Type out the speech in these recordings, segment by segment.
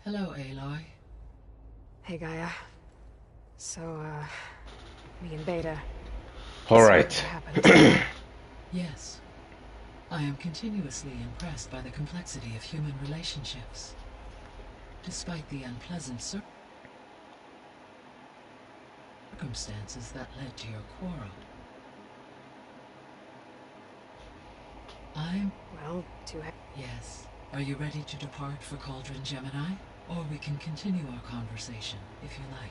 Hello, Aloy. Hey, Gaia. So, me and Beta. All Sorry right. what happened. Yes, I am continuously impressed by the complexity of human relationships. Despite the unpleasant circumstances that led to your quarrel. Well, Yes. Are you ready to depart for Cauldron Gemini? Or we can continue our conversation, if you like.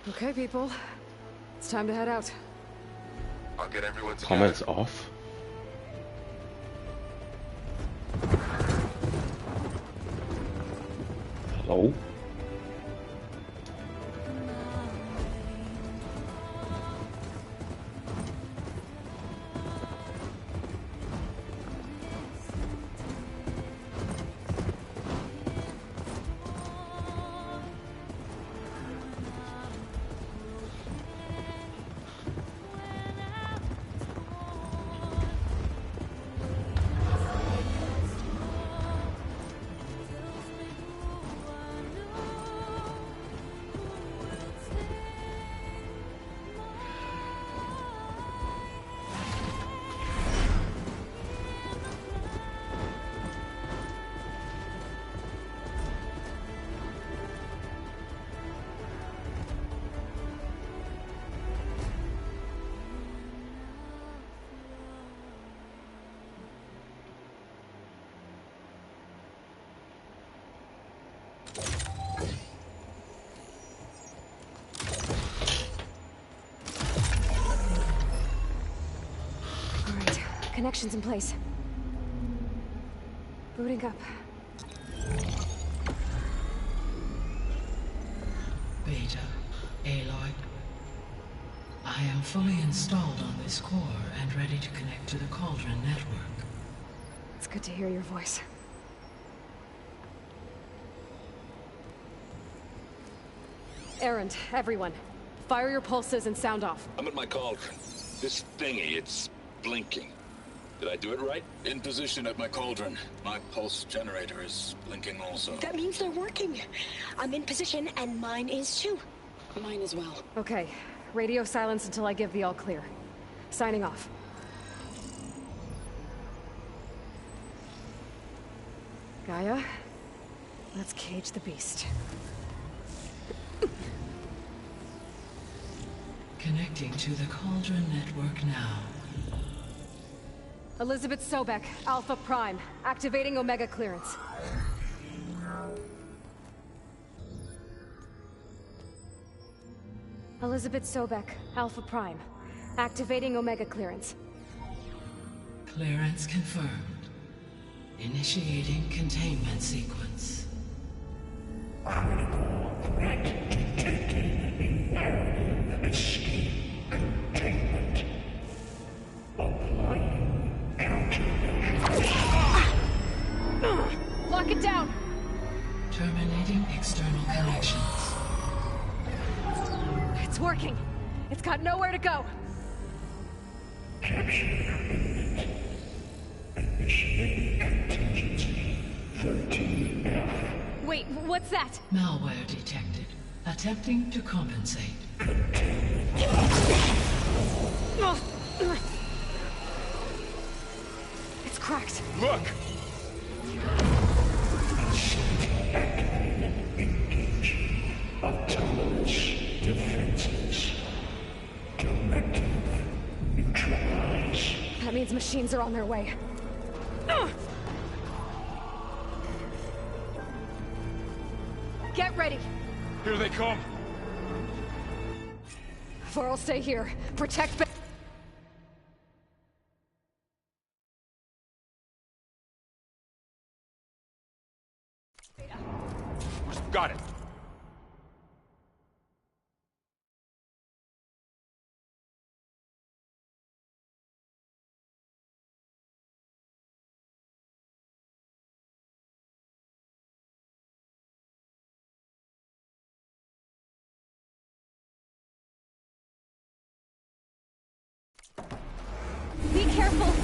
Okay, people. It's time to head out. I'll get everyone together. Comments off. Hello? All right, connections in place. Booting up. Beta, Aloy. I am fully installed on this core and ready to connect to the Cauldron network. It's good to hear your voice. Errand, everyone. Fire your pulses and sound off. I'm at my cauldron. This thingy, it's blinking. Did I do it right? In position at my cauldron. My pulse generator is blinking also. That means they're working. I'm in position, and mine is too. Mine as well. Okay, radio silence until I give the all clear. Signing off. Gaia, let's cage the beast. Connecting to the Cauldron network now. Elizabeth Sobek, Alpha Prime, activating Omega clearance. Elizabeth Sobek, Alpha Prime, activating Omega clearance. Clearance confirmed. Initiating containment sequence. Critical threat detected. Imperative escape containment. Applying countermeasures. Lock it down! Terminating external connections. It's working! It's got nowhere to go! Capture imminent. Initiating contingency 13F. Wait, what's that? Malware detected. Attempting to compensate. It's cracked. Look! Engage. Autonomous defenses. Directive. Neutralize. That means machines are on their way. Get ready! Here they come! Vor'll stay here. Protect Got it! careful!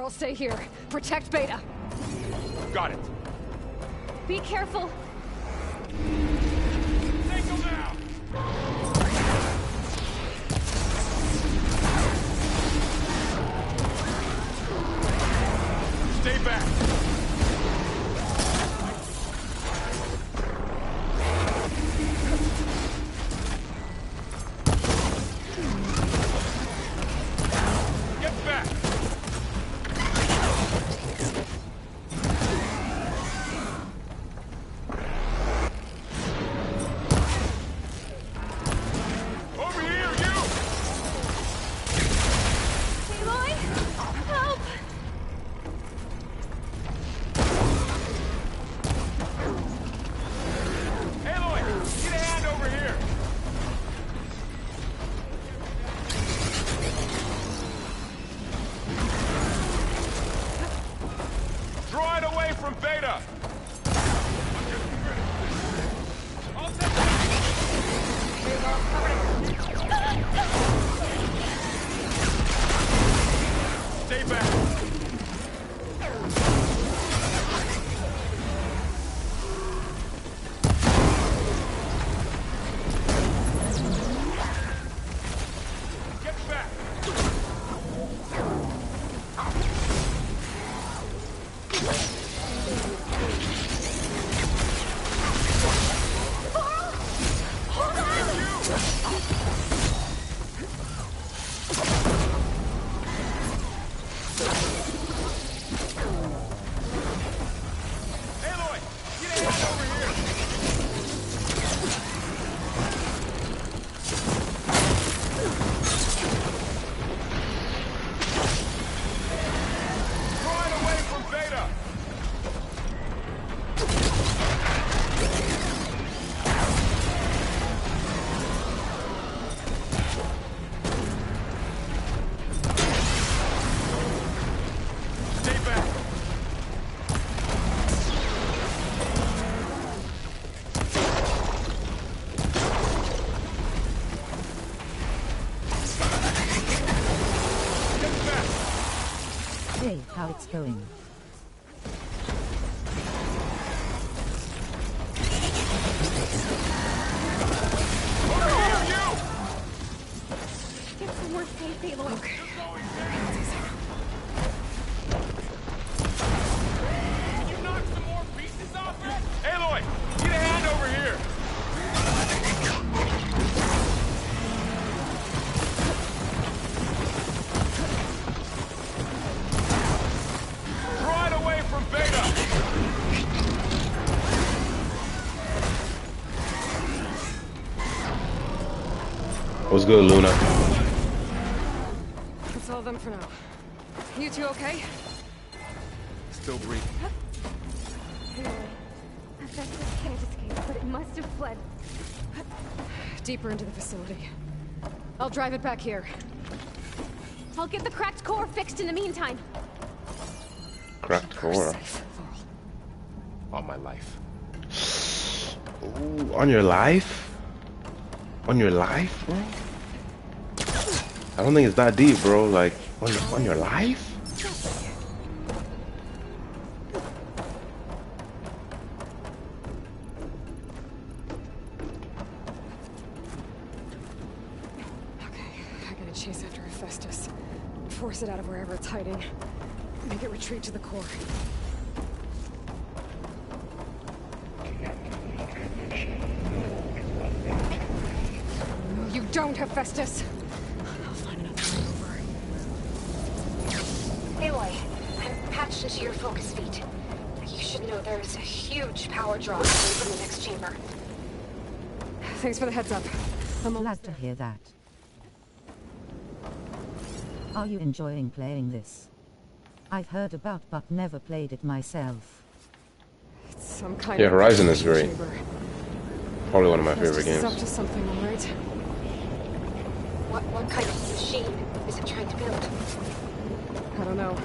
I'll stay here. Protect Beta. Got it. Be careful. Take him out! Stay back. Get back. From Beta! I'll take Stay back! Get back! Hey, how it's going? Get somewhere safe, Aloy. Okay. Can you knock some more pieces off it? Aloy, get a hand over here. Right away from Beta. What's good, Luna? That's all of them for now. You two okay? Still breathing. Hephaestus can't escape, but it must have fled. Deeper into the facility. I'll drive it back here. I'll get the cracked core fixed in the meantime. Cracked core. On my life. Ooh, on your life? On your life, bro? I don't think it's that deep, bro. Like, on your life? Okay, I gotta chase after Hephaestus. Force it out of wherever it's hiding. Make it retreat to the core. No, you don't, Hephaestus! I'll find another way over. Aloy, I'm patched into your focus feed. You should know there's a huge power draw coming from the next chamber. Thanks for the heads up. I'm Glad to hear that. Are you enjoying playing this? I've heard about but never played it myself. It's some kind Yeah, of Horizon is great. chamber. Probably one of my favorite Hephaestus is games. up to something, all right? What kind of machine is it trying to build? I don't know,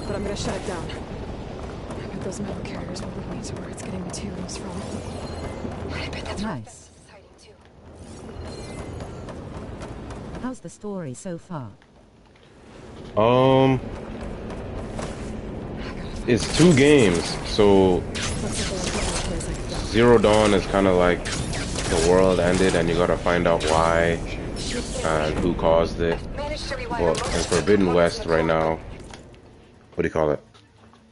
but I'm gonna shut it down. I bet those metal carriers will lead me to where it's getting materials from. I bet that's where Nice. Hephaestus is hiding too. How's the story so far? It's 2 games, so Looks like they're getting a place I could go. Zero Dawn is kind of like the world ended and you gotta find out why and who caused it. Managed to rewire Well, most in of the Forbidden components West in the right core. now, what do you call it?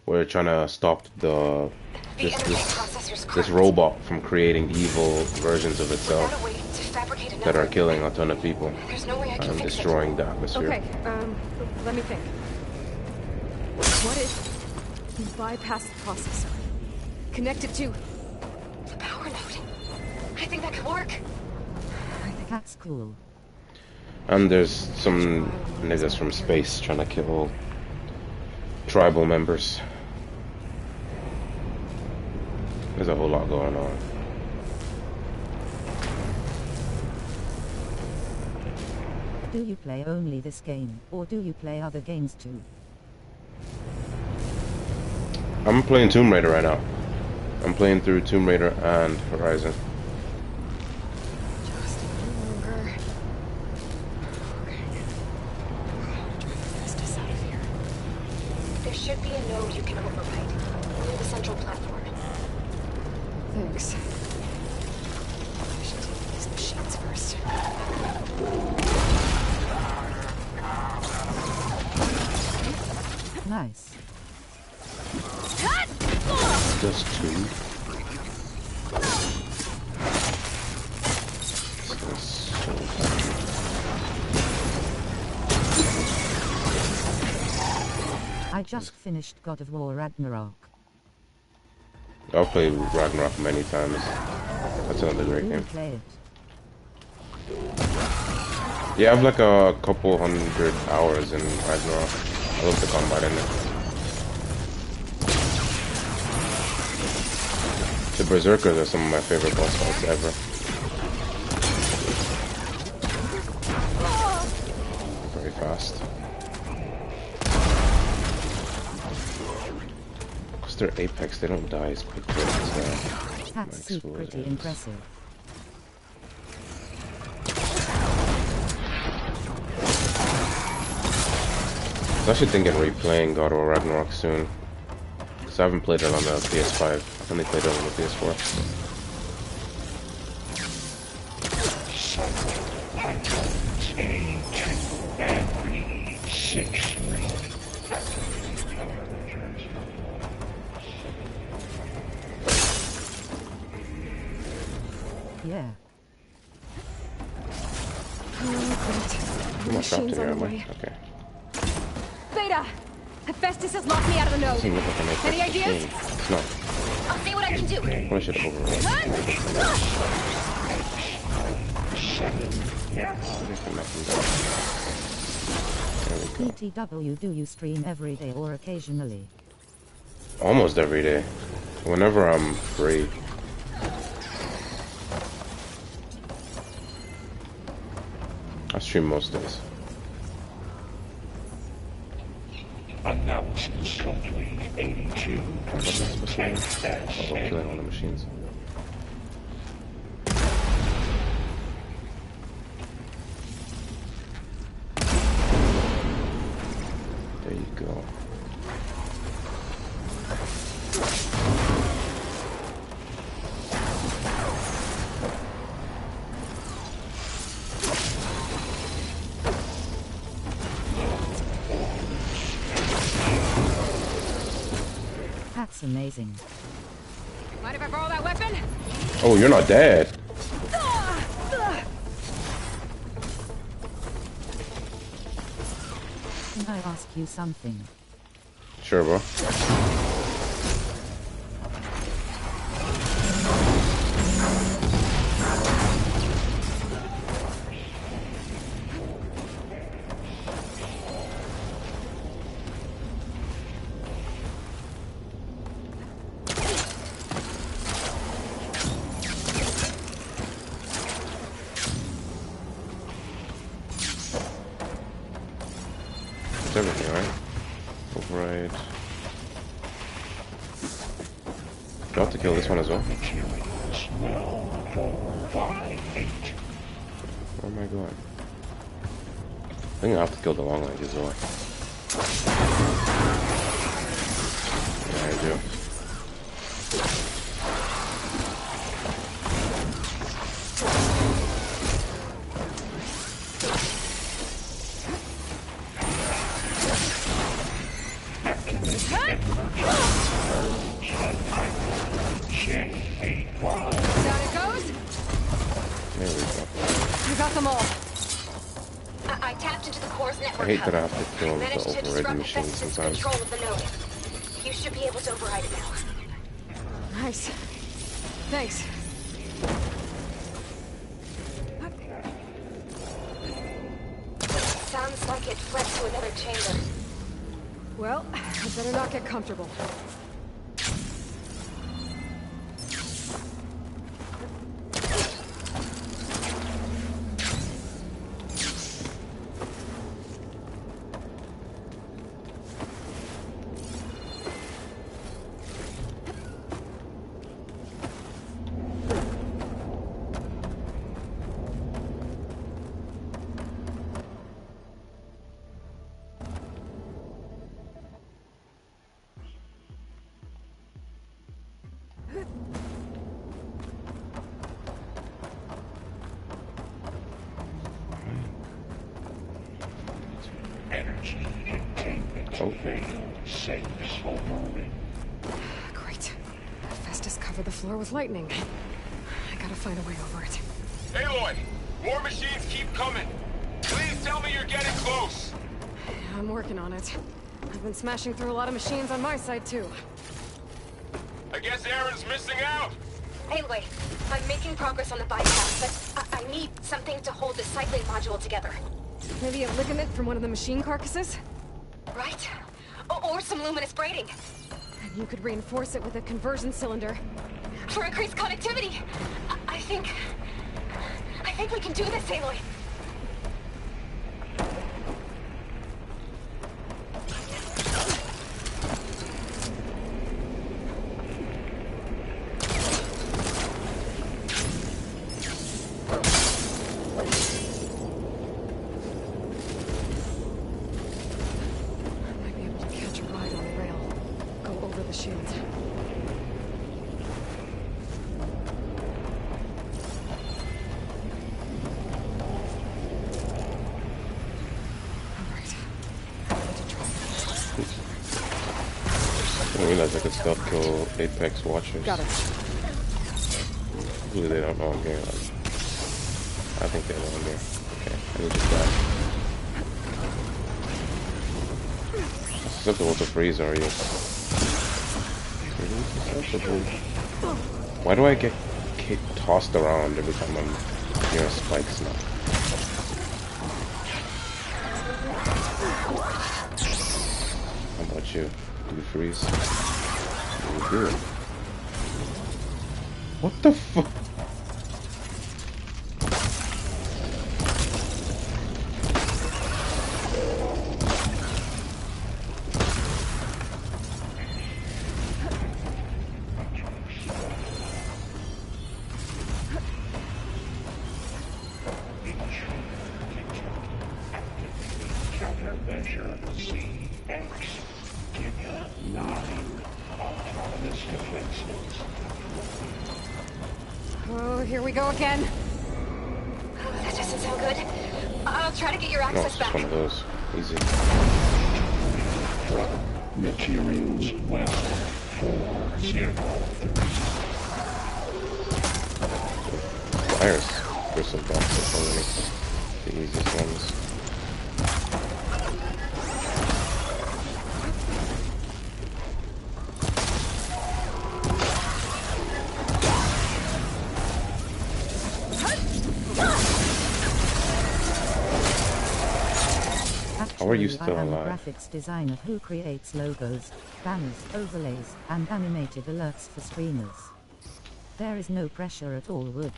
We're trying to stop The this energy processor's this cracked. robot from creating evil versions of Without itself a way to fabricate that are another, killing a ton of people there's no way I can and fix destroying the atmosphere. Okay, let me think. What if you bypass the processor? Connect it to... it. The power node. I think that could work. That's cool. And there's some niggas from space trying to kill tribal members. There's a whole lot going on. Do you play only this game, or do you play other games too? I'm playing Tomb Raider right now. I'm playing through Tomb Raider and Horizon. Just a little longer. Okay. Drive Hephaestus out of here. There should be a node you can override near the central platform. Thanks. I should take these machines first. Nice. Just 2. I just finished God of War Ragnarok. I've played Ragnarok many times. That's another great Do you game. play it? Yeah, I have like a couple 100 hours in Ragnarok. I love the combat in it. The Berserkers are some of my favorite boss fights ever. Very fast. Because they're Apex, they don't die as quickly as That's super pretty explosions. impressive. I was actually thinking replaying God of War Ragnarok soon. Because I haven't played it on the PS5. I only played it on the PS4. Yeah. Oh, I'm not trapped in Machines here, on the am I? way. Okay. Beta! Hephaestus has locked me out of the node. Doesn't look like a nice Any ideas? machine. It's not. I'll see what I can do. Probably should have overrode. PTW, do you stream every day or occasionally? Almost every day. Whenever I'm free. I stream most days. Analysis complete. 82. What's that supposed to mean? Oh, killing all the machines. There you go. That's amazing. Mind if I borrow that weapon? Oh, you're not dead. Can I ask you something? Sure, bro. It's everything, right? Override. Do I have to kill this one as well? Where am I going? I think I have to kill the long leg as well. Yeah, I do. Down it goes. There we go. I got them all. I tapped into the core's network. I hate that I have to kill managed the to overridden disrupt machines Hephaestus' sometimes. control of the node. You should be able to override it now. Nice. Thanks. Sounds like it fled to another chamber. Well, I better not get comfortable. Energy containment failed. Safe override. Great. Hephaestus covered the floor with lightning. I gotta find a way over it. Aloy, more machines keep coming. Please tell me you're getting close. Yeah, I'm working on it. I've been smashing through a lot of machines on my side, too. I guess Aaron's missing out. Aloy, I'm making progress on the bypass, but I need something to hold the cycling module together. Maybe a ligament from one of the machine carcasses? Right? Or some luminous braiding. And you could reinforce it with a conversion cylinder. For increased connectivity. I think we can do this, Aloy. I didn't realize I could stealth kill Apex watchers. Got it. Usually they don't know I'm here. Like, I think they know I'm here. Okay, I need to die. Susceptible to freeze, are you? Susceptible. Why do I get tossed around every time I'm near spikes now? How about you? Do you freeze? You do. What the fuck? Measure CX. Give you 9 autonomous defenses. Oh, here we go again. Oh, that doesn't sound good. I'll try to get your No, access it's back. one of those. Easy. Materials west 403. Fires. Crystal boxes only. The easiest ones. How are you still I am alive? a graphics designer who creates logos, banners, overlays, and animated alerts for streamers. There is no pressure at all, Wood.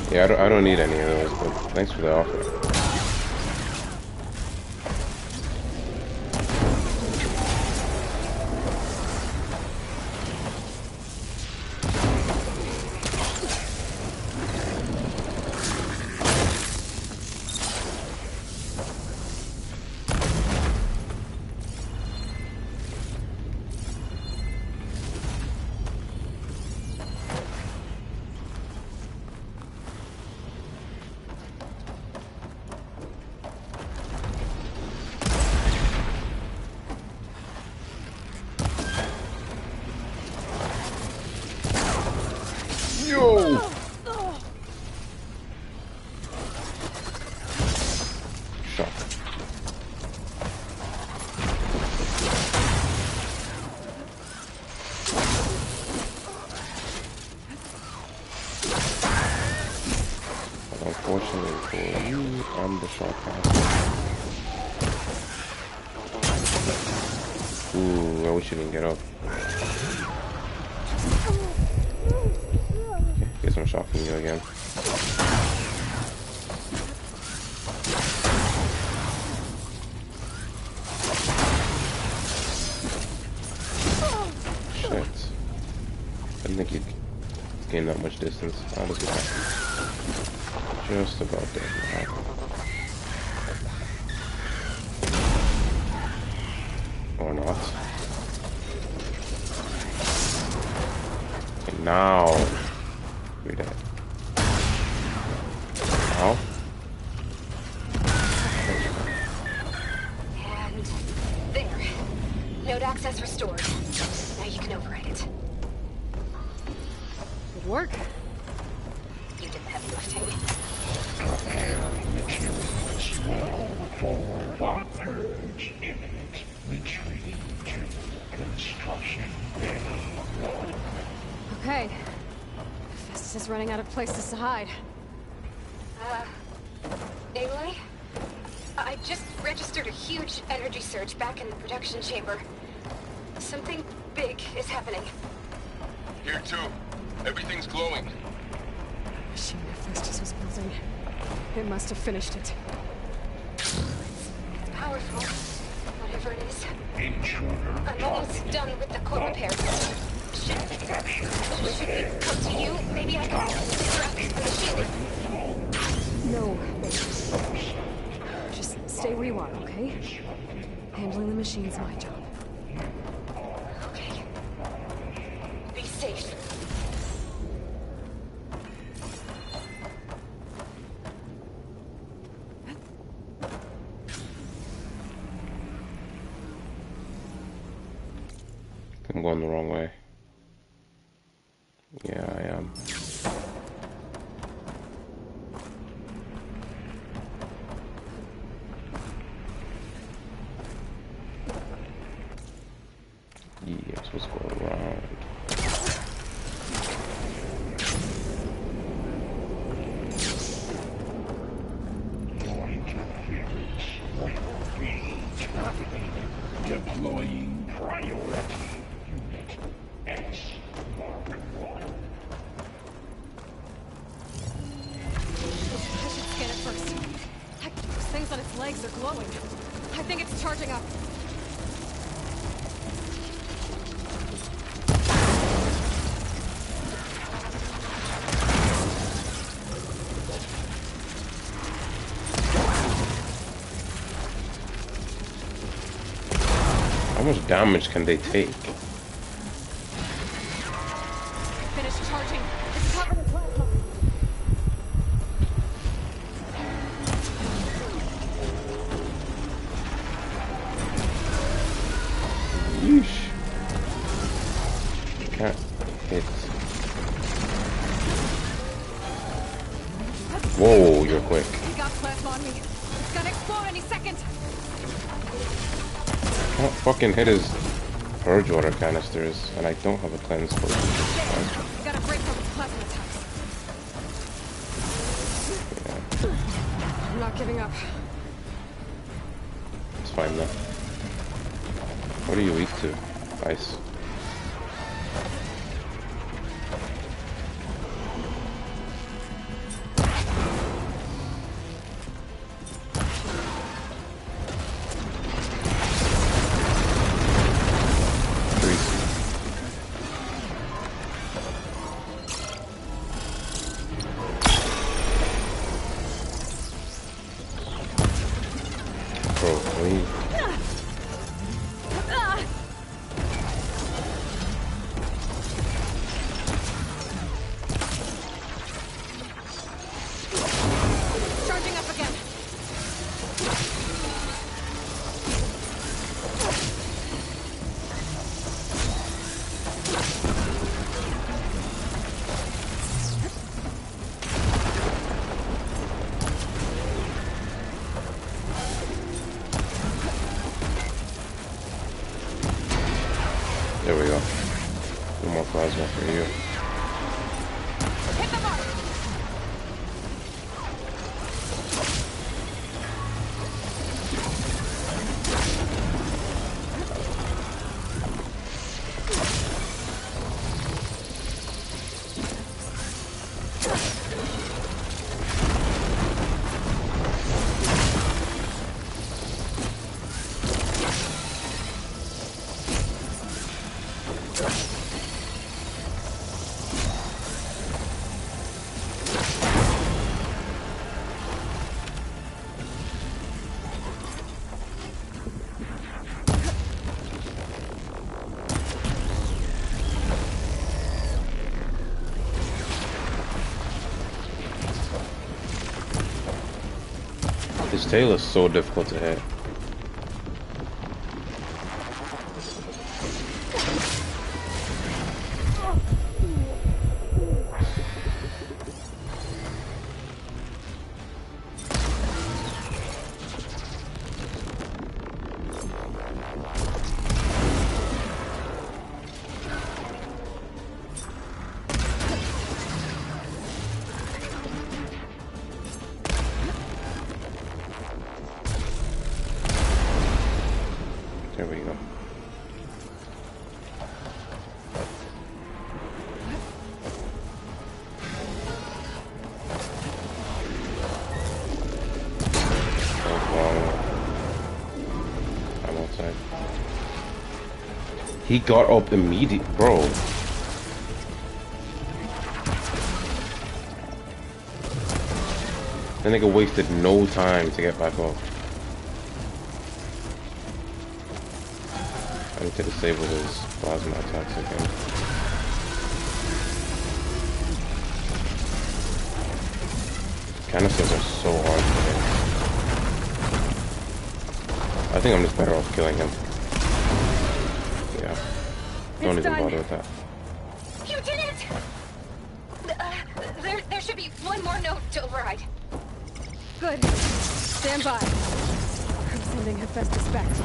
Yeah, I don't need any of those, but thanks for the offer. Yo! Shock. But unfortunately for you, I'm the shock master. Ooh, I wish you didn't get up. Guess I'm shocking you again. Shit. I didn't think you'd gain that much distance. How does it happen? Just about there now. Or not. And now you're dead. Now? And there. Node access restored. Now you can override it. Good work. You did the heavy lifting. Prepare materials well for bomb purge imminent. Retreat to construction bay 1. Okay. Festus is running out of places to hide. Aloy? I just registered a huge energy surge back in the production chamber. Something big is happening. Here too. Everything's glowing. The machine that Festus was building. It must have finished it. Powerful. Whatever it is. Intruder I'm almost done with the core repairs. Should we come to you? Maybe I can distract the machine. No. Just stay where you are, okay? Handling the machine's my job. Okay. Be safe. I'm going the wrong way. Yeah, I am. Yeah, I'm supposed to go around. Deploying priority unit X Mark 1. I should scan it first. Heck, those things on its legs are glowing. I think it's charging up. How much damage can they take? Finish charging. It's covered in plasma. Yeesh. Can't hit. Whoa, you're quick. He got plasma on me. It's gonna explode any second. Can't fucking hit his purge water canisters, and I don't have a cleanse potion. We gotta break from its plasma attacks. Yeah, I'm not giving up. it's fine though. What are you weak to? Ice. Bro, please. Charging up again. There we go. No more plasma for you. Hit the mark. His tail is so difficult to hit. There we go. I'm outside. He got up immediately, bro. The nigga wasted no time to get back up. I need to disable his plasma attacks again. Canisters are so hard to hit. I think I'm just better off killing him. Yeah. Don't It's even done. bother with that. You did it! There should be one more note to override. Good. Stand by. I'm sending Hephaestus back to you.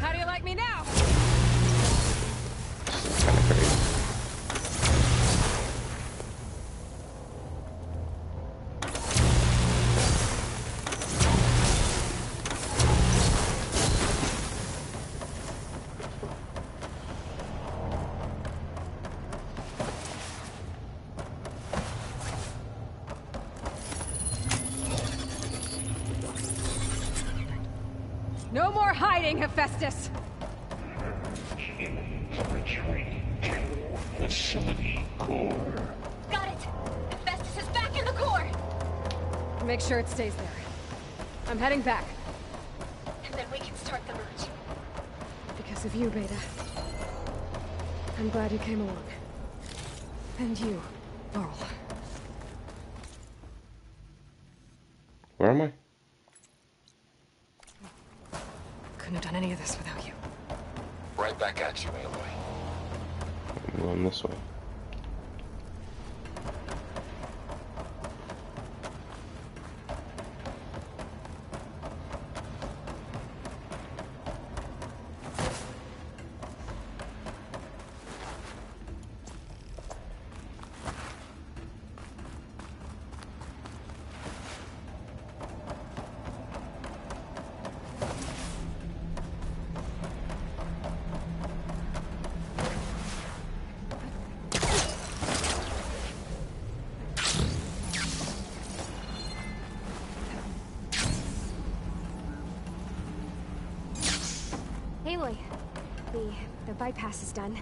How do you like me now? It's kind of crazy. No more hiding, Hephaestus! Retreat to facility core. Got it! Hephaestus is back in the core! Make sure it stays there. I'm heading back. And then we can start the merge. Because of you, Beta. I'm glad you came along. And you, Laurel. Where am I? Couldn't have done any of this without you. Right back at you, Aloy. I'm going this way. Aloy, the bypass is done.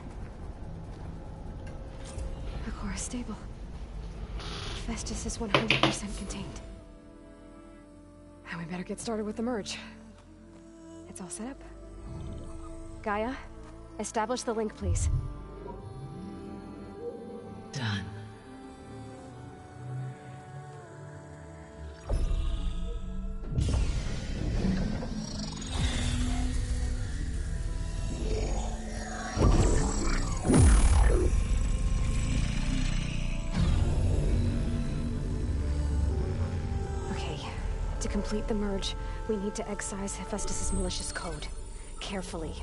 The core is stable. Hephaestus is 100% contained. And we better get started with the merge. It's all set up. Gaia, establish the link, please. Done. Okay, to complete the merge, we need to excise Hephaestus' malicious code. Carefully.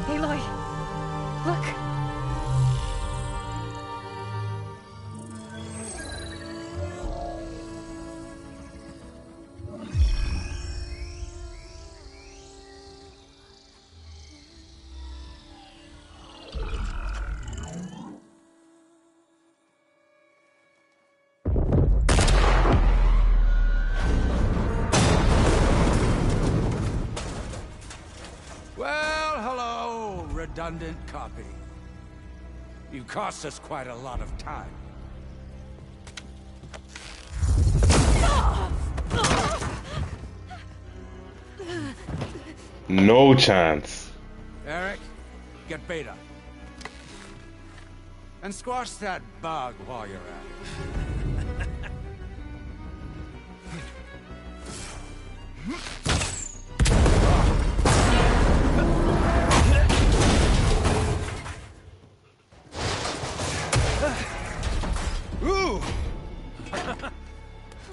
Aloy! Look! Well, hello, redundant copy. You cost us quite a lot of time. No chance. Eric, get Beta. And squash that bug while you're at it. Ooh!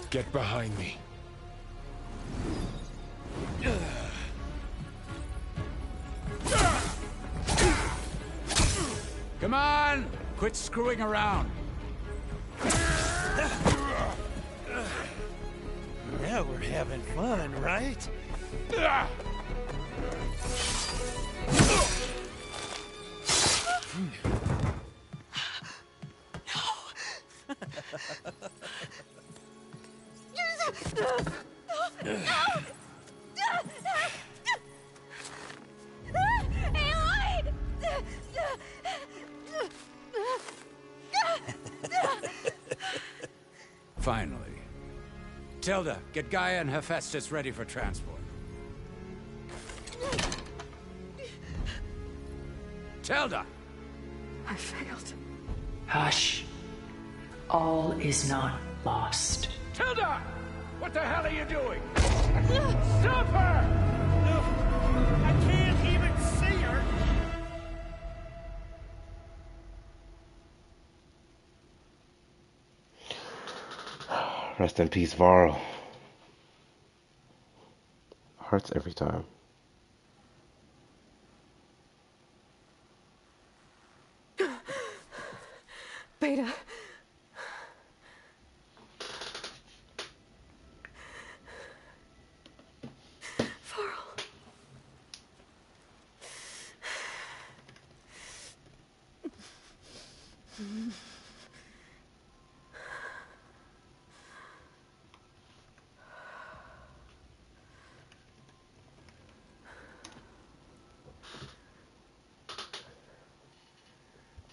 Get behind me. Come on! Quit screwing around. Now we're having fun, right? Finally. Tilda, get Gaia and Hephaestus ready for transport. Tilda! I failed. Hush. All is not lost. Tilda! What the hell are you doing? Stop her! I can't even see her. Rest in peace, Varl. Hurts every time. Beta. Varl.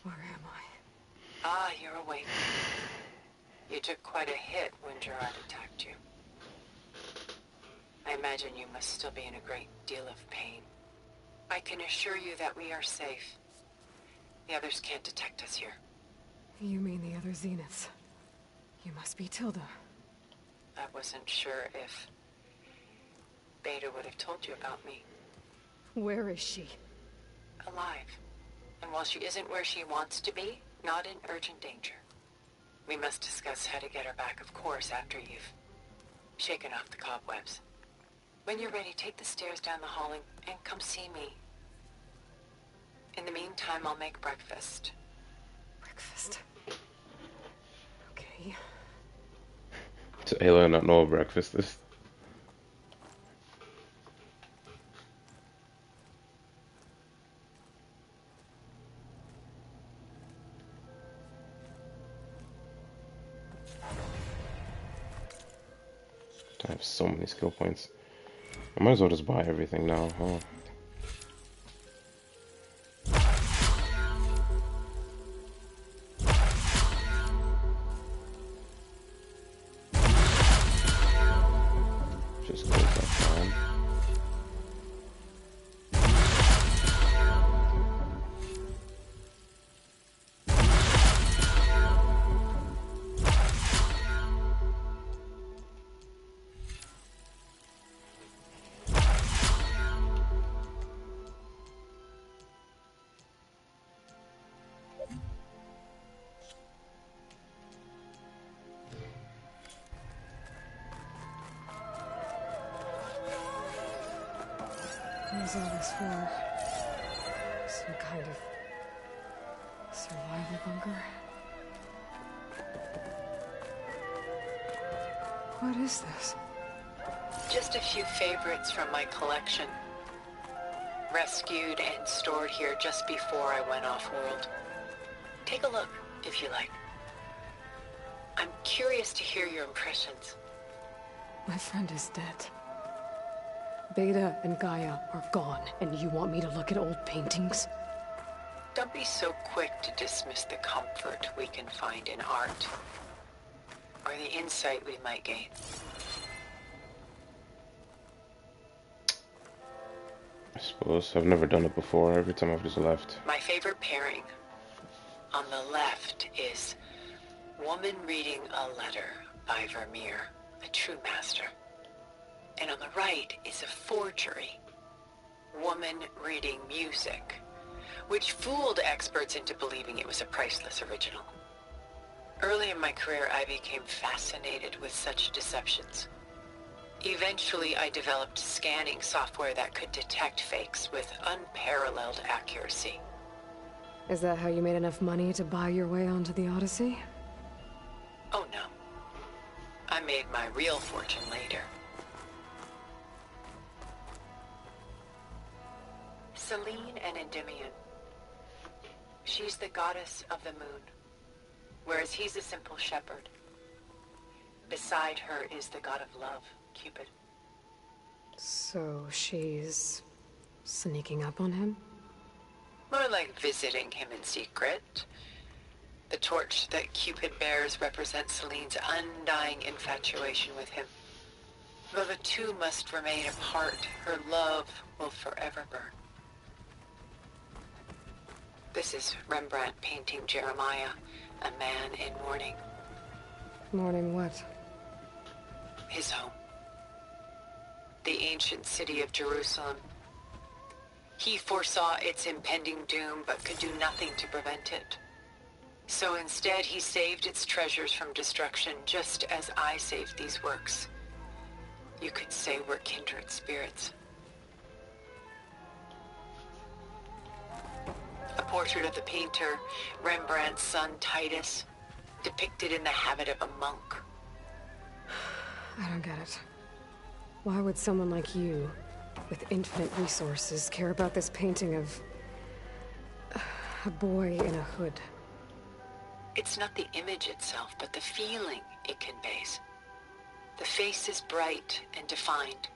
Where am I? Ah, you're awake. You took quite a hit when Gerard attacked you. I imagine you must still be in a great deal of pain. I can assure you that we are safe. The others can't detect us here. You mean the other Zeniths? You must be Tilda. I wasn't sure if Beta would have told you about me. Where is she? Alive. And while she isn't where she wants to be, not in urgent danger. We must discuss how to get her back, of course, after you've shaken off the cobwebs. When you're ready, take the stairs down the hall and come see me. In the meantime, I'll make breakfast. Breakfast. Okay. So Ayla not know what breakfast is. I have so many skill points. I might as well just buy everything now, huh? Just close that down. What is all this for? Some kind of survival bunker? What is this? Just a few favorites from my collection. Rescued and stored here just before I went off-world. Take a look, if you like. I'm curious to hear your impressions. My friend is dead. Beta and Gaia are gone, and you want me to look at old paintings? Don't be so quick to dismiss the comfort we can find in art, or the insight we might gain. I suppose. I've never done it before. Every time I've just left. My favorite pairing on the left is Woman Reading a Letter by Vermeer, a true master. And on the right is a forgery, Woman Reading Music, which fooled experts into believing it was a priceless original. Early in my career, I became fascinated with such deceptions. Eventually, I developed scanning software that could detect fakes with unparalleled accuracy. Is that how you made enough money to buy your way onto the Odyssey? Oh no. I made my real fortune later. Celine and Endymion. She's the goddess of the moon, whereas he's a simple shepherd. Beside her is the god of love, Cupid. So she's sneaking up on him? More like visiting him in secret. The torch that Cupid bears represents Celine's undying infatuation with him. Though the two must remain apart, her love will forever burn. This is Rembrandt painting Jeremiah, a man in mourning. Mourning what? His home. The ancient city of Jerusalem. He foresaw its impending doom, but could do nothing to prevent it. So instead, he saved its treasures from destruction, just as I saved these works. You could say we're kindred spirits. A portrait of the painter, Rembrandt's son Titus, depicted in the habit of a monk. I don't get it. Why would someone like you, with infinite resources, care about this painting of a boy in a hood? It's not the image itself, but the feeling it conveys. The face is bright and defined,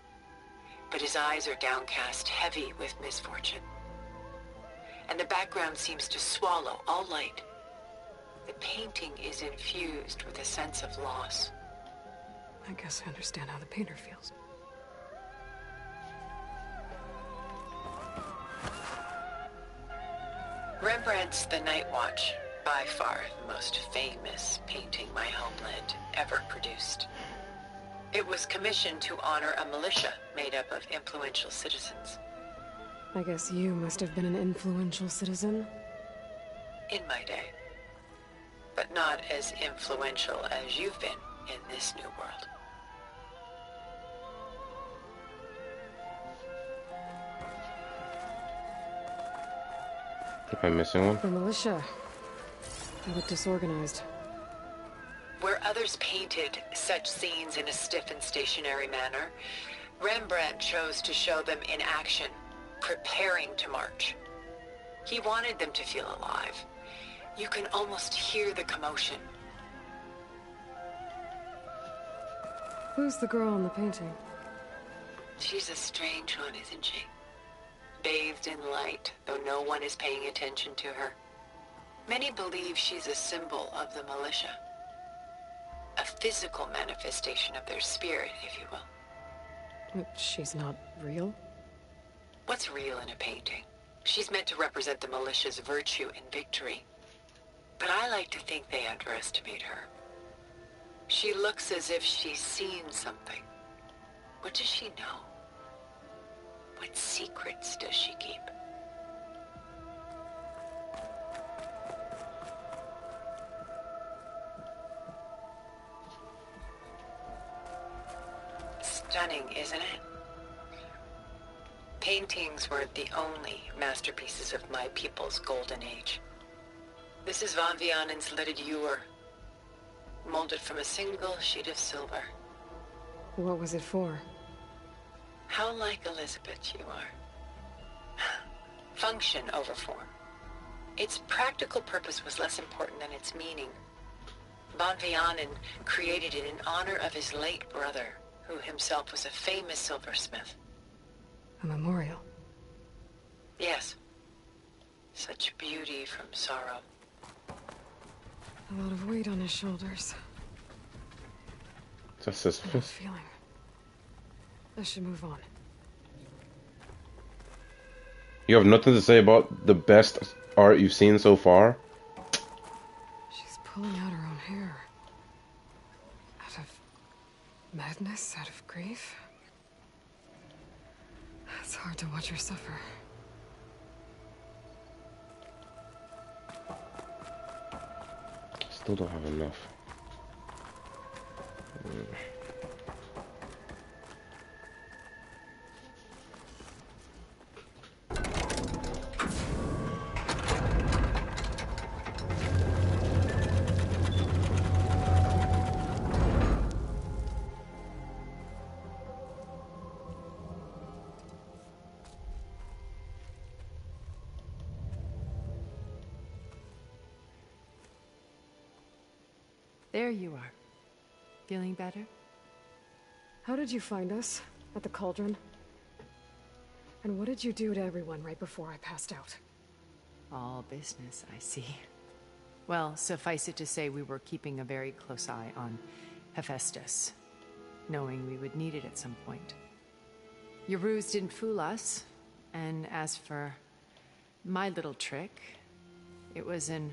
but his eyes are downcast, heavy with misfortune. And the background seems to swallow all light. The painting is infused with a sense of loss. I guess I understand how the painter feels. Rembrandt's The Night Watch, by far the most famous painting my homeland ever produced. It was commissioned to honor a militia made up of influential citizens. I guess you must have been an influential citizen? In my day. But not as influential as you've been in this new world. Am I missing one? The militia. They look disorganized. Where others painted such scenes in a stiff and stationary manner, Rembrandt chose to show them in action, preparing to march. He wanted them to feel alive. You can almost hear the commotion. Who's the girl in the painting? She's a strange one, isn't she? Bathed in light, though no one is paying attention to her. Many believe she's a symbol of the militia. A physical manifestation of their spirit, if you will. But she's not real? What's real in a painting? She's meant to represent the militia's virtue and victory. But I like to think they underestimate her. She looks as if she's seen something. What does she know? What secrets does she keep? Stunning, isn't it? Paintings weren't the only masterpieces of my people's golden age. This is Van Vianen's leaded ewer, molded from a single sheet of silver. What was it for? How like Elizabeth you are. Function over form. Its practical purpose was less important than its meaning. Van Vianen created it in honor of his late brother, who himself was a famous silversmith. A memorial? Yes. Such beauty from sorrow. A lot of weight on his shoulders. Just this. I have a feeling. I should move on. You have nothing to say about the best art you've seen so far? She's pulling out her own hair. Out of madness, out of grief. It's hard to watch her suffer. Still don't have enough. There you are. Feeling better? How did you find us? At the cauldron? And what did you do to everyone right before I passed out? All business, I see. Well, suffice it to say we were keeping a very close eye on Hephaestus, knowing we would need it at some point. Your ruse didn't fool us, and as for my little trick, it was an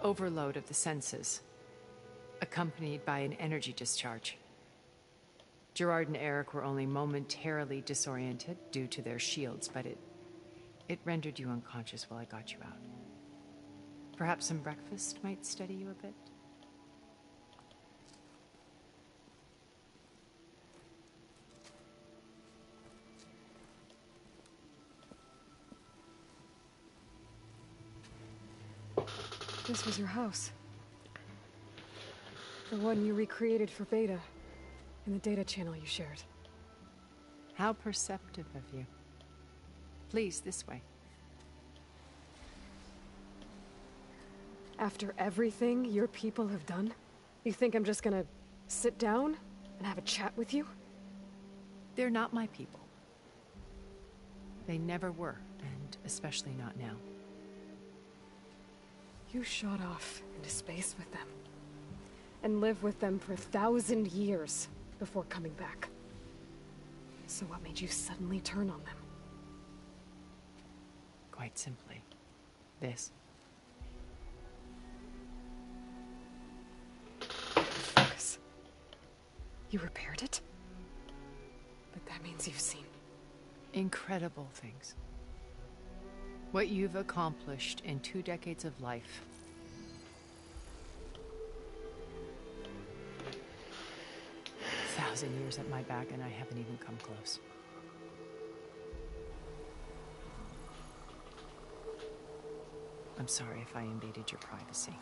overload of the senses, accompanied by an energy discharge. Gerard and Eric were only momentarily disoriented due to their shields, but it rendered you unconscious while I got you out. Perhaps some breakfast might steady you a bit? This was your house. The one you recreated for Beta, in the data channel you shared. How perceptive of you. Please, this way. After everything your people have done, you think I'm just gonna sit down and have a chat with you? They're not my people. They never were, and especially not now. You shot off into space with them, and lived with them for 1,000 years before coming back. So what made you suddenly turn on them? Quite simply, this. Focus. You repaired it? But that means you've seen incredible things. What you've accomplished in 2 decades of life. A 1,000 years at my back, and I haven't even come close. I'm sorry if I invaded your privacy,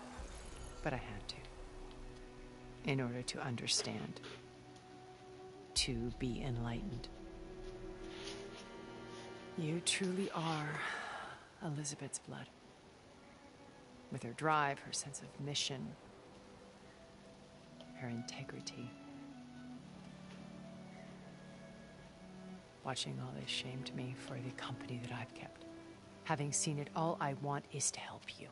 but I had to. In order to understand. To be enlightened. You truly are Elizabeth's blood. With her drive, her sense of mission, her integrity. Watching all this shamed me for the company that I've kept. Having seen it, all I want is to help you.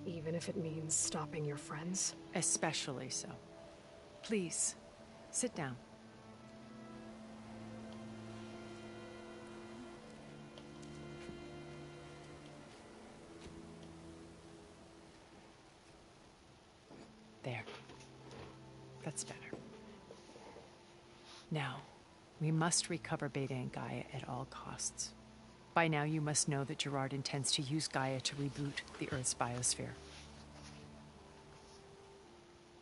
even if it means stopping your friends? Especially so. Please, sit down. There. That's better. Now, we must recover Beta and Gaia at all costs. By now, you must know that Gerard intends to use Gaia to reboot the Earth's biosphere.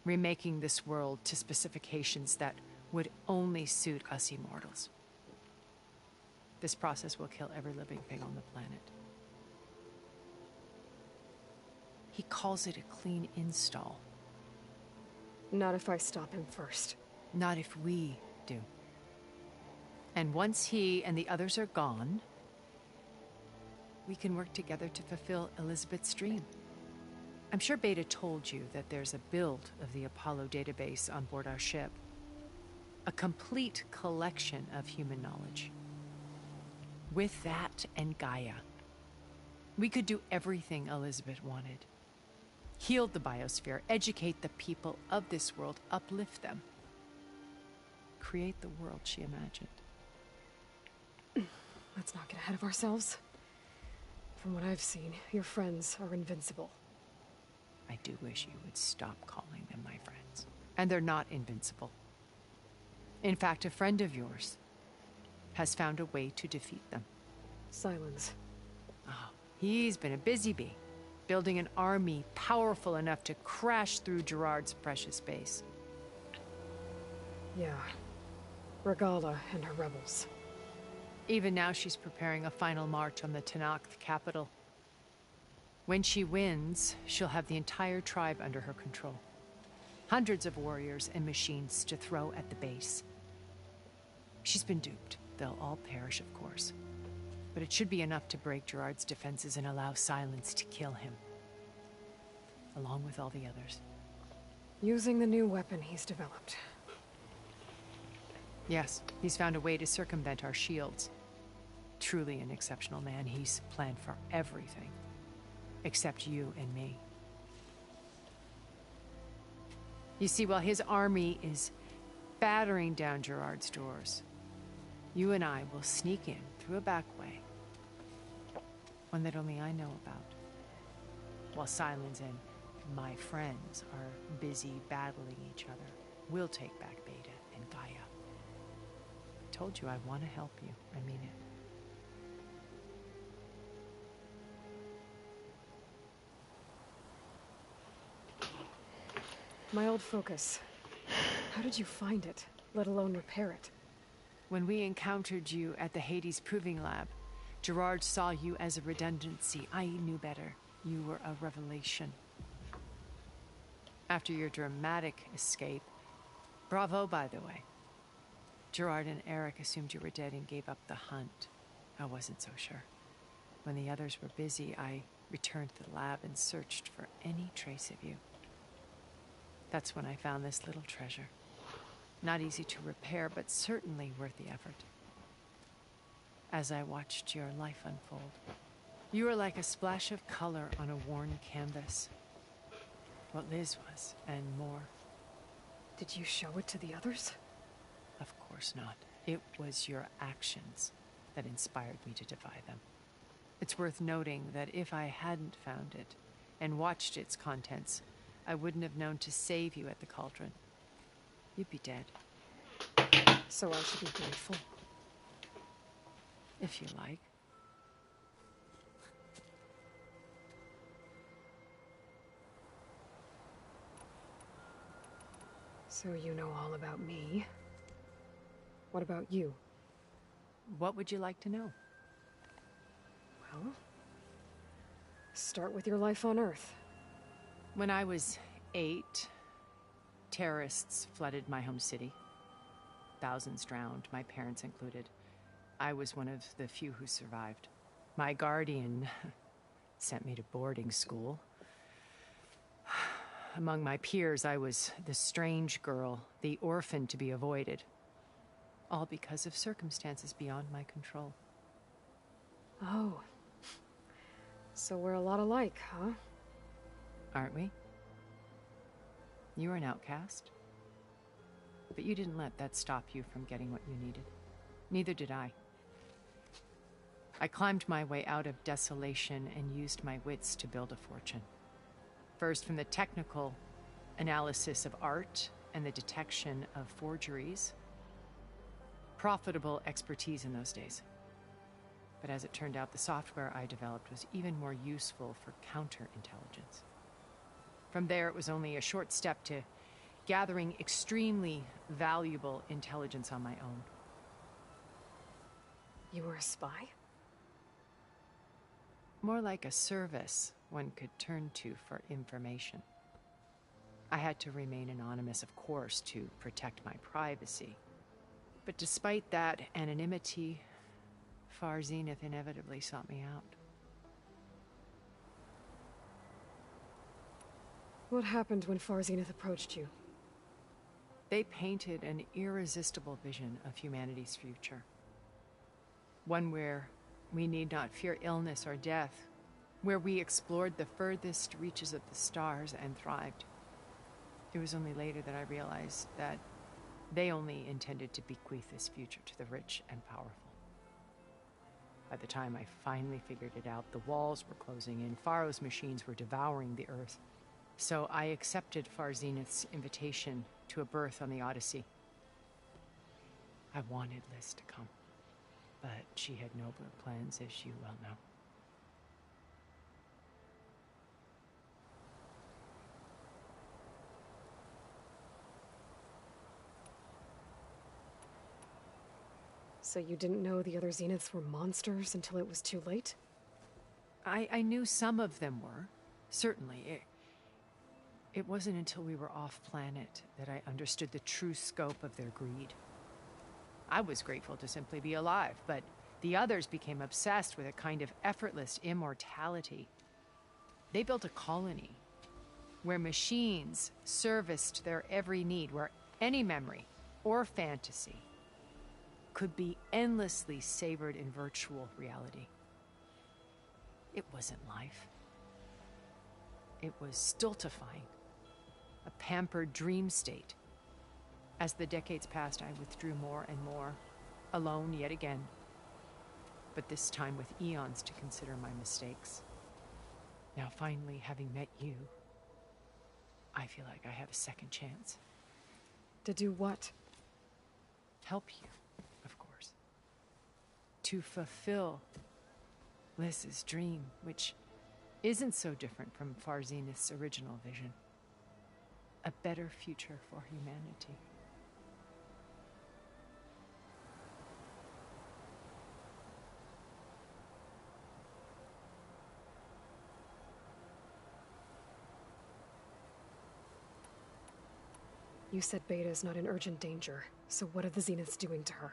Remaking this world to specifications that would only suit us immortals. This process will kill every living thing on the planet. He calls it a clean install. Not if I stop him first. Not if we do. And once he and the others are gone, we can work together to fulfill Elizabeth's dream. I'm sure Beta told you that there's a build of the Apollo database on board our ship. A complete collection of human knowledge. With that and Gaia, we could do everything Elizabeth wanted. Heal the biosphere, educate the people of this world, uplift them. Create the world she imagined. Let's not get ahead of ourselves. From what I've seen, your friends are invincible. I do wish you would stop calling them my friends. And they're not invincible. In fact, a friend of yours has found a way to defeat them. Silence. Oh, he's been a busy bee, building an army powerful enough to crash through Gerard's precious base. Yeah. Regala and her rebels. Even now she's preparing a final march on the Tanakh capital. When she wins, she'll have the entire tribe under her control. Hundreds of warriors and machines to throw at the base. She's been duped. They'll all perish, of course. But it should be enough to break Gerard's defenses and allow Silence to kill him. Along with all the others. Using the new weapon he's developed. Yes, he's found a way to circumvent our shields. Truly an exceptional man. He's planned for everything. Except you and me. You see, while his army is battering down Gerard's doors, you and I will sneak in through a back way. One that only I know about. While Silence and my friends are busy battling each other, we'll take back Beta and Gaia. I told you I want to help you. I mean it. My old focus. How did you find it, let alone repair it? When we encountered you at the Hades Proving Lab, Gerard saw you as a redundancy. I knew better. You were a revelation. After your dramatic escape, bravo, by the way. Gerard and Eric assumed you were dead and gave up the hunt. I wasn't so sure. When the others were busy, I returned to the lab and searched for any trace of you. That's when I found this little treasure. Not easy to repair, but certainly worth the effort. As I watched your life unfold, you were like a splash of color on a worn canvas. What Liz was, and more. Did you show it to the others? Of course not. It was your actions that inspired me to defy them. It's worth noting that if I hadn't found it and watched its contents, I wouldn't have known to save you at the cauldron. You'd be dead. So I should be grateful. If you like. So you know all about me. What about you? What would you like to know? Well, start with your life on Earth. When I was 8, terrorists flooded my home city. Thousands drowned, my parents included. I was one of the few who survived. My guardian sent me to boarding school. Among my peers, I was the strange girl, the orphan to be avoided. All because of circumstances beyond my control. Oh. So we're a lot alike, huh? Aren't we? You were an outcast. But you didn't let that stop you from getting what you needed. Neither did I. I climbed my way out of desolation and used my wits to build a fortune. First, from the technical analysis of art and the detection of forgeries. Profitable expertise in those days. But as it turned out, the software I developed was even more useful for counterintelligence. From there, it was only a short step to gathering extremely valuable intelligence on my own. You were a spy? More like a service one could turn to for information. I had to remain anonymous, of course, to protect my privacy. But despite that anonymity, Far Zenith inevitably sought me out. What happened when Far Zenith approached you? They painted an irresistible vision of humanity's future. One where we need not fear illness or death, where we explored the furthest reaches of the stars and thrived. It was only later that I realized that they only intended to bequeath this future to the rich and powerful. By the time I finally figured it out, the walls were closing in, Pharaoh's machines were devouring the Earth. So I accepted Far Zenith's invitation to a berth on the Odyssey. I wanted Liz to come, but she had nobler plans, as you well know. So you didn't know the other Zeniths were monsters until it was too late? I knew some of them were, certainly. It wasn't until we were off-planet that I understood the true scope of their greed. I was grateful to simply be alive, but the others became obsessed with a kind of effortless immortality. They built a colony, where machines serviced their every need, where any memory or fantasy could be endlessly savored in virtual reality. It wasn't life. It was stultifying, a pampered dream state. As the decades passed, I withdrew more and more, alone yet again, but this time with eons to consider my mistakes. Now, finally, having met you, I feel like I have a second chance. To do what? Help you, of course. To fulfill Liz's dream, which isn't so different from Farzenith's original vision. A better future for humanity. You said Beta is not in urgent danger, so what are the Zeniths doing to her?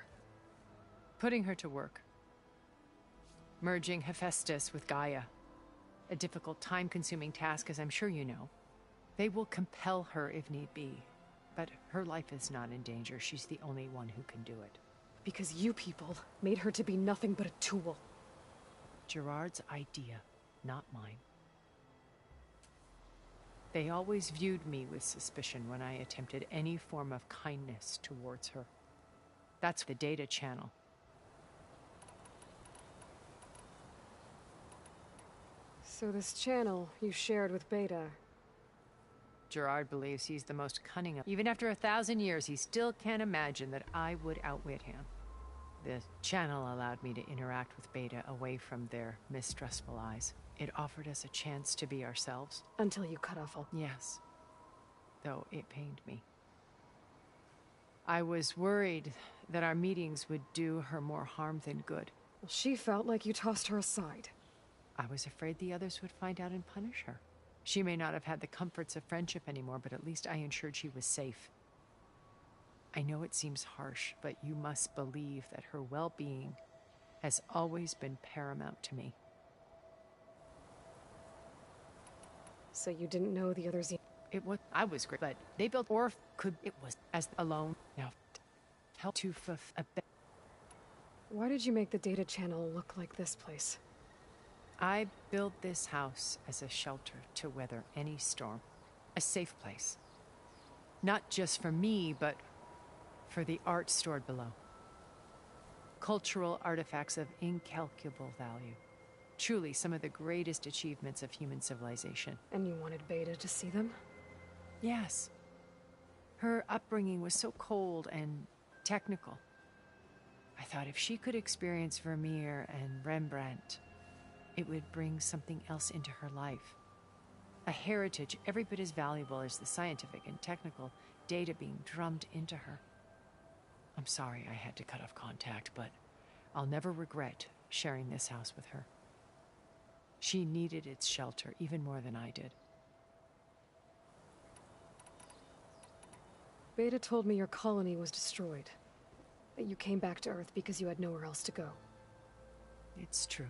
Putting her to work. Merging Hephaestus with Gaia. A difficult, time-consuming task, as I'm sure you know. They will compel her if need be, but her life is not in danger. She's the only one who can do it. Because you people made her to be nothing but a tool. Gerard's idea, not mine. They always viewed me with suspicion when I attempted any form of kindness towards her. That's the data channel. So this channel you shared with Beta... Gerard believes he's the most cunning. Even after 1,000 years, he still can't imagine that I would outwit him. The channel allowed me to interact with Beta away from their mistrustful eyes. It offered us a chance to be ourselves. Until you cut off all... Yes. Though it pained me. I was worried that our meetings would do her more harm than good. Well, she felt like you tossed her aside. I was afraid the others would find out and punish her. She may not have had the comforts of friendship anymore, but at least I ensured she was safe. I know it seems harsh, but you must believe that her well-being has always been paramount to me. So you didn't know the others... I was great, but they built it was as alone. Now, help to Why did you make the data channel look like this place? I built this house as a shelter to weather any storm. A safe place. Not just for me, but for the art stored below. Cultural artifacts of incalculable value. Truly some of the greatest achievements of human civilization. And you wanted Beta to see them? Yes. Her upbringing was so cold and technical. I thought if she could experience Vermeer and Rembrandt, it would bring something else into her life. A heritage every bit as valuable as the scientific and technical data being drummed into her. I'm sorry I had to cut off contact, but I'll never regret sharing this house with her. She needed its shelter even more than I did. Beta told me your colony was destroyed. That you came back to Earth because you had nowhere else to go. It's true.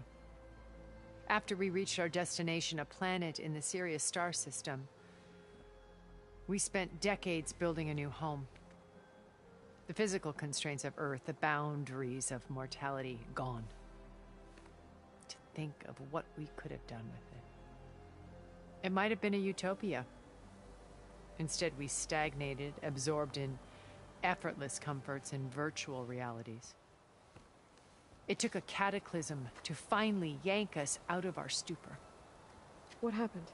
After we reached our destination, a planet in the Sirius star system, we spent decades building a new home. The physical constraints of Earth, the boundaries of mortality, gone. To think of what we could have done with it. It might have been a utopia. Instead, we stagnated, absorbed in effortless comforts and virtual realities. It took a cataclysm to finally yank us out of our stupor. What happened?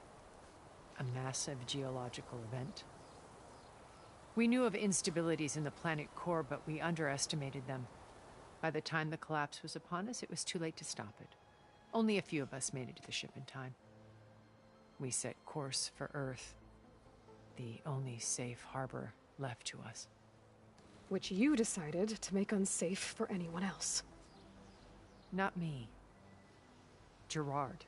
A massive geological event. We knew of instabilities in the planet core, but we underestimated them. By the time the collapse was upon us, it was too late to stop it. Only a few of us made it to the ship in time. We set course for Earth, the only safe harbor left to us. Which you decided to make unsafe for anyone else. Not me. Gerard.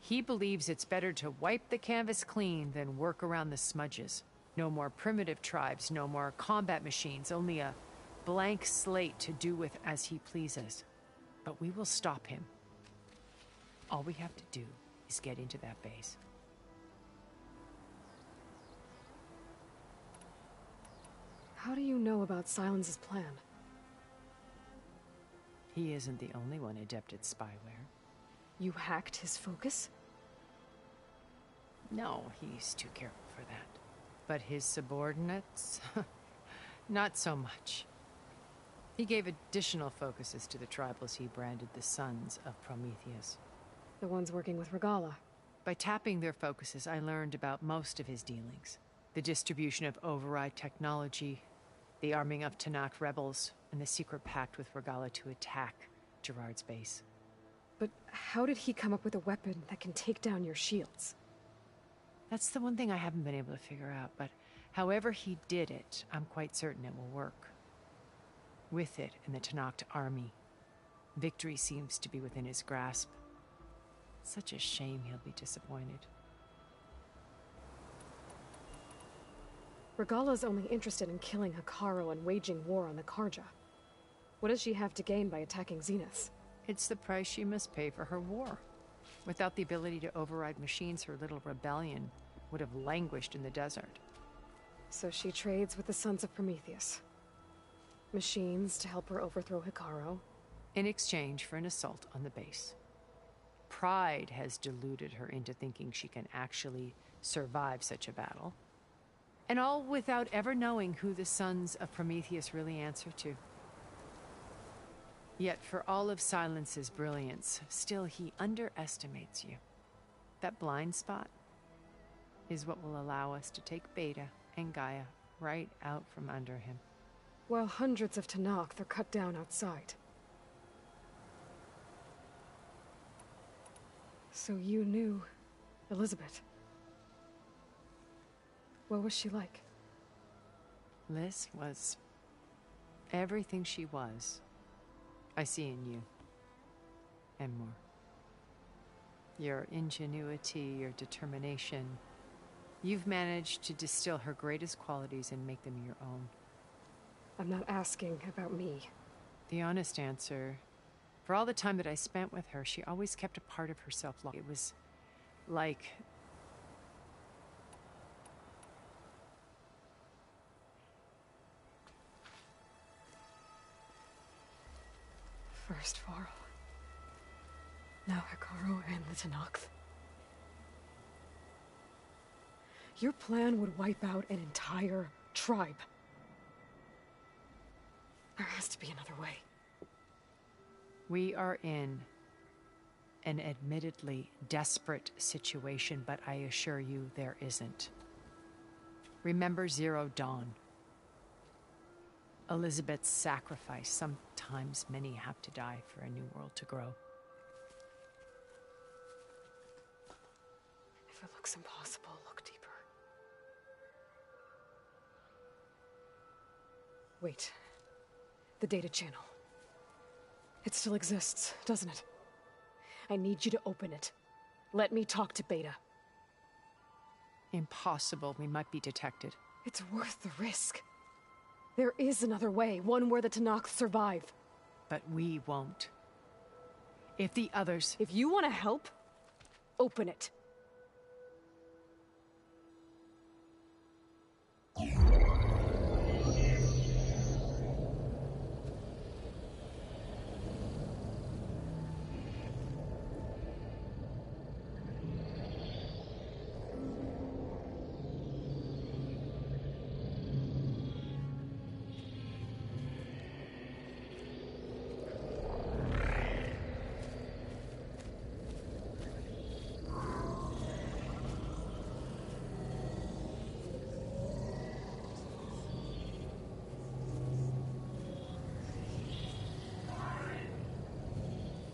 He believes it's better to wipe the canvas clean than work around the smudges. No more primitive tribes, no more combat machines, only a blank slate to do with as he pleases. But we will stop him. All we have to do is get into that base. How do you know about Silence's plan? He isn't the only one adept at spyware. You hacked his focus? No, he's too careful for that. But his subordinates? Not so much. He gave additional focuses to the tribals he branded the Sons of Prometheus. The ones working with Regala. By tapping their focuses, I learned about most of his dealings. The distribution of override technology, the arming of Tanakh rebels, and the secret pact with Regala to attack Gerard's base. But how did he come up with a weapon that can take down your shields? That's the one thing I haven't been able to figure out, but however he did it, I'm quite certain it will work. With it and the Tanakh army, victory seems to be within his grasp. Such a shame he'll be disappointed. Regala's only interested in killing Hekarro and waging war on the Karja. What does she have to gain by attacking Zenith? It's the price she must pay for her war. Without the ability to override machines, her little rebellion would have languished in the desert. So she trades with the Sons of Prometheus. Machines to help her overthrow Hekarro. In exchange for an assault on the base. Pride has deluded her into thinking she can actually survive such a battle. And all without ever knowing who the Sons of Prometheus really answer to. Yet for all of Silence's brilliance, still he underestimates you. That blind spot is what will allow us to take Beta and Gaia right out from under him. While hundreds of Tanakh are cut down outside. So you knew Elizabeth. What was she like? Liz was everything she was. I see in you. And more. Your ingenuity, your determination. You've managed to distill her greatest qualities and make them your own. I'm not asking about me. The honest answer, for all the time that I spent with her, she always kept a part of herself locked. It was like... First Varl. Now Hekarro and the Tanakh. Your plan would wipe out an entire tribe. There has to be another way. We are in an admittedly desperate situation, but I assure you there isn't. Remember Zero Dawn. Elizabeth's sacrifice. Sometimes many have to die for a new world to grow. If it looks impossible, look deeper. Wait. The data channel. It still exists, doesn't it? I need you to open it. Let me talk to Beta. Impossible. We might be detected. It's worth the risk. There is another way, one where the Tanakh survive. But we won't. If the others... If you want to help, open it.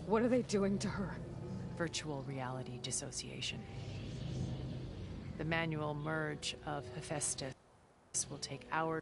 What are they doing to her? Virtual reality dissociation. The manual merge of Hephaestus will take hours